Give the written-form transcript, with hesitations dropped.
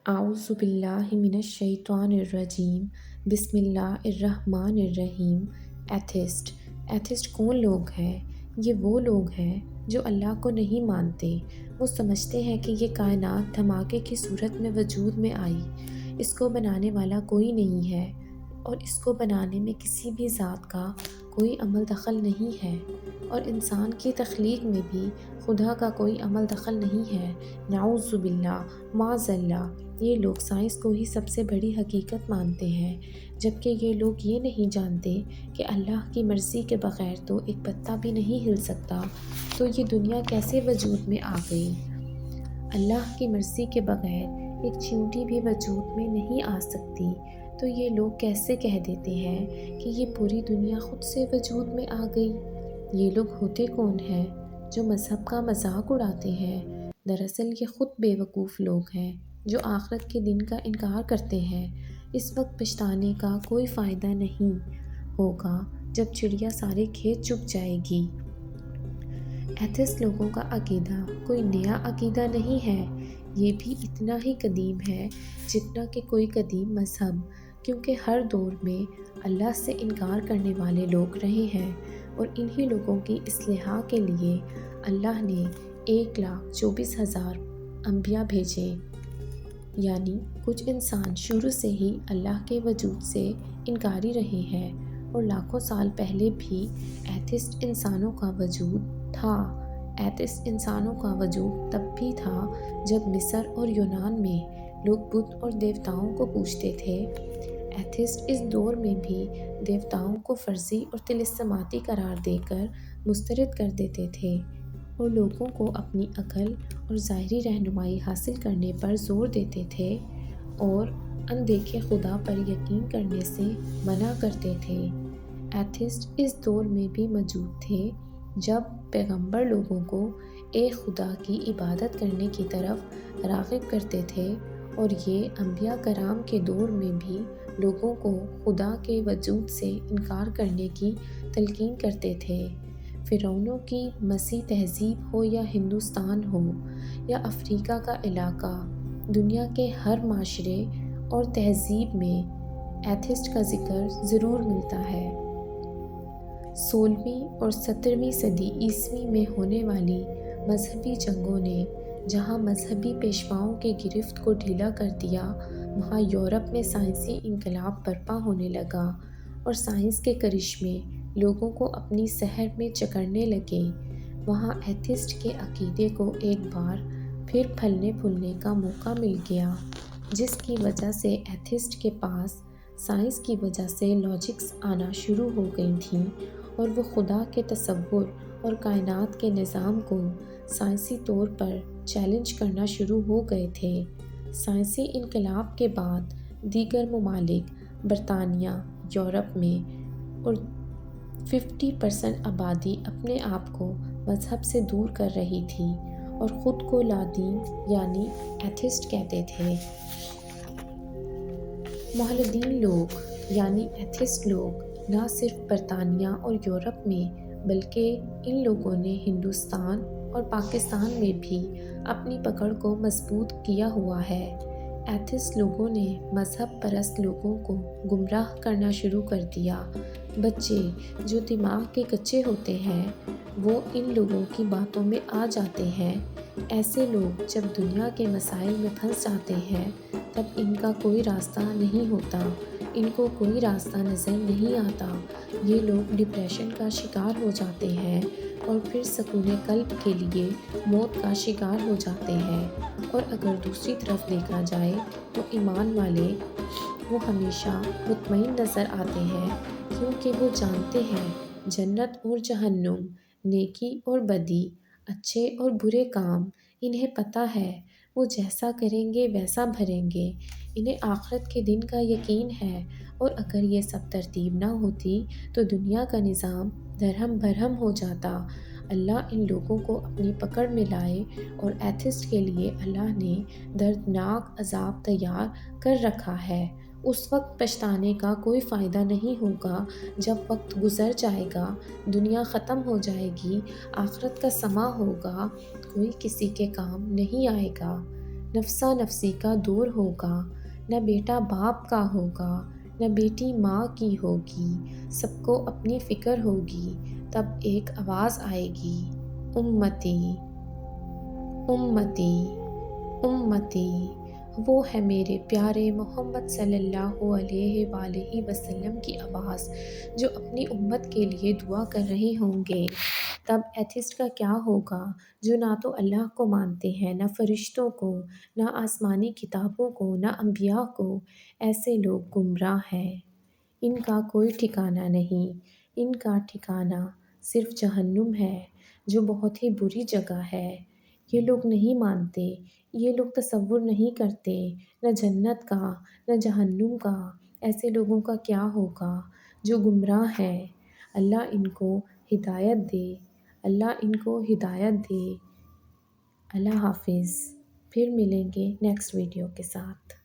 اعوذ باللہ من الشیطان الرجیم بسم اللہ الرحمن الرحیم۔ ایتھسٹ کون لوگ ہیں؟ یہ وہ لوگ ہیں جو اللہ کو نہیں مانتے۔ وہ سمجھتے ہیں کہ یہ کائنات دھماکے کی صورت میں وجود میں آئی، اس کو بنانے والا کوئی نہیں ہے اور اس کو بنانے میں کسی بھی ذات کا کوئی عمل دخل نہیں ہے، اور انسان کی تخلیق میں بھی خدا کا کوئی عمل دخل نہیں ہے۔ نعوذ باللہ، معاذ اللہ۔ یہ لوگ سائنس کو ہی سب سے بڑی حقیقت مانتے ہیں، جبکہ یہ لوگ یہ نہیں جانتے کہ اللہ کی مرضی کے بغیر تو ایک پتا بھی نہیں ہل سکتا، تو یہ دنیا کیسے وجود میں آ گئی؟ اللہ کی مرضی کے بغیر ایک چیونٹی بھی وجود میں نہیں آ سکتی، تو یہ لوگ کیسے کہہ دیتے ہیں کہ یہ پوری دنیا خود سے وجود میں آ گئی؟ یہ لوگ ہوتے کون ہیں جو مذہب کا مذاق اڑاتے ہیں؟ دراصل یہ خود بے وقوف لوگ ہیں جو آخرت کے دن کا انکار کرتے ہیں۔ اس وقت پچھتانے کا کوئی فائدہ نہیں ہوگا جب چڑیا سارے کھیت چگ جائے گی۔ ایتھسٹ لوگوں کا عقیدہ کوئی نیا عقیدہ نہیں ہے، یہ بھی اتنا ہی قدیم ہے جتنا کہ کوئی قدیم مذہب، کیونکہ ہر دور میں اللہ سے انکار کرنے والے لوگ رہے ہیں، اور انہی لوگوں کی اصلاح کے لیے اللہ نے 1,24,000 انبیاء بھیجے۔ یعنی کچھ انسان شروع سے ہی اللہ کے وجود سے انکاری رہے ہیں، اور لاکھوں سال پہلے بھی ایتھسٹ انسانوں کا وجود تھا۔ ایتھسٹ انسانوں کا وجود تب بھی تھا جب مصر اور یونان میں لوگ بت اور دیوتاؤں کو پوجتے تھے۔ ایتھسٹ اس دور میں بھی دیوتاؤں کو فرضی اور طلسماتی قرار دے کر مسترد کر دیتے تھے، اور لوگوں کو اپنی عقل اور ظاہری رہنمائی حاصل کرنے پر زور دیتے تھے، اور اندیکھے خدا پر یقین کرنے سے منع کرتے تھے۔ ایتھسٹ اس دور میں بھی موجود تھے جب پیغمبر لوگوں کو ایک خدا کی عبادت کرنے کی طرف راغب کرتے تھے، اور یہ انبیاء کرام کے دور میں بھی لوگوں کو خدا کے وجود سے انکار کرنے کی تلقین کرتے تھے۔ فرعونوں کی مسیح تہذیب ہو یا ہندوستان ہو یا افریقہ کا علاقہ، دنیا کے ہر معاشرے اور تہذیب میں ایتھسٹ کا ذکر ضرور ملتا ہے۔ 16ویں اور 17ویں صدی عیسوی میں ہونے والی مذہبی جنگوں نے جہاں مذہبی پیشواؤں کے گرفت کو ڈھیلا کر دیا، وہاں یورپ میں سائنسی انقلاب برپا ہونے لگا، اور سائنس کے کرشمے لوگوں کو اپنی سحر میں جکڑنے لگے۔ وہاں ایتھسٹ کے عقیدے کو ایک بار پھر پھلنے پھولنے کا موقع مل گیا، جس کی وجہ سے ایتھسٹ کے پاس سائنس کی وجہ سے لاجکس آنا شروع ہو گئی تھیں، اور وہ خدا کے تصور اور کائنات کے نظام کو سائنسی طور پر چیلنج کرنا شروع ہو گئے تھے۔ سائنسی انقلاب کے بعد دیگر ممالک برطانیہ، یورپ میں، اور 50% آبادی اپنے آپ کو مذہب سے دور کر رہی تھی اور خود کو لادین یعنی ایتھسٹ کہتے تھے۔ ملحدین لوگ یعنی ایتھسٹ لوگ نہ صرف برطانیہ اور یورپ میں بلکہ ان لوگوں نے ہندوستان اور پاکستان میں بھی اپنی پکڑ کو مضبوط کیا ہوا ہے۔ ایتھسٹ لوگوں نے مذہب پرست لوگوں کو گمراہ کرنا شروع کر دیا۔ بچے جو دماغ کے کچے ہوتے ہیں وہ ان لوگوں کی باتوں میں آ جاتے ہیں۔ ایسے لوگ جب دنیا کے مسائل میں پھنس جاتے ہیں تب ان کا کوئی راستہ نہیں ہوتا، ان کو کوئی راستہ نظر نہیں آتا۔ یہ لوگ ڈپریشن کا شکار ہو جاتے ہیں اور پھر سکون قلب کے لیے موت کا شکار ہو جاتے ہیں، اور اگر دوسری طرف دیکھا جائے تو ایمان والے وہ ہمیشہ مطمئن نظر آتے ہیں، کیونکہ وہ جانتے ہیں جنت اور جہنم، نیکی اور بدی، اچھے اور برے کام انہیں پتہ ہے، وہ جیسا کریں گے ویسا بھریں گے۔ انہیں آخرت کے دن کا یقین ہے، اور اگر یہ سب ترتیب نہ ہوتی تو دنیا کا نظام درہم برہم ہو جاتا۔ اللہ ان لوگوں کو اپنی پکڑ میں لائے، اور ایتھسٹ کے لیے اللہ نے دردناک عذاب تیار کر رکھا ہے۔ اس وقت پچھتانے کا کوئی فائدہ نہیں ہوگا جب وقت گزر جائے گا، دنیا ختم ہو جائے گی، آخرت کا سماں ہوگا، کوئی کسی کے کام نہیں آئے گا۔ نفسا نفسی کا دور ہوگا، نہ بیٹا باپ کا ہوگا، نہ بیٹی ماں کی ہوگی، سب کو اپنی فکر ہوگی، تب ایک آواز آئے گی، امتی امتی امتی۔ وہ ہے میرے پیارے محمد صلی اللہ علیہ وآلہ وسلم کی آواز جو اپنی امت کے لیے دعا کر رہے ہوں گے۔ تب ایتھسٹ کا کیا ہوگا جو نہ تو اللہ کو مانتے ہیں، نہ فرشتوں کو، نہ آسمانی کتابوں کو، نہ انبیاء کو؟ ایسے لوگ گمراہ ہیں، ان کا کوئی ٹھکانہ نہیں، ان کا ٹھکانہ صرف جہنم ہے جو بہت ہی بری جگہ ہے۔ یہ لوگ نہیں مانتے، یہ لوگ تصور نہیں کرتے نہ جنت کا نہ جہنم کا۔ ایسے لوگوں کا کیا ہوگا جو گمراہ ہیں؟ اللہ ان کو ہدایت دے، اللہ ان کو ہدایت دے۔ اللہ حافظ، پھر ملیں گے نیکسٹ ویڈیو کے ساتھ۔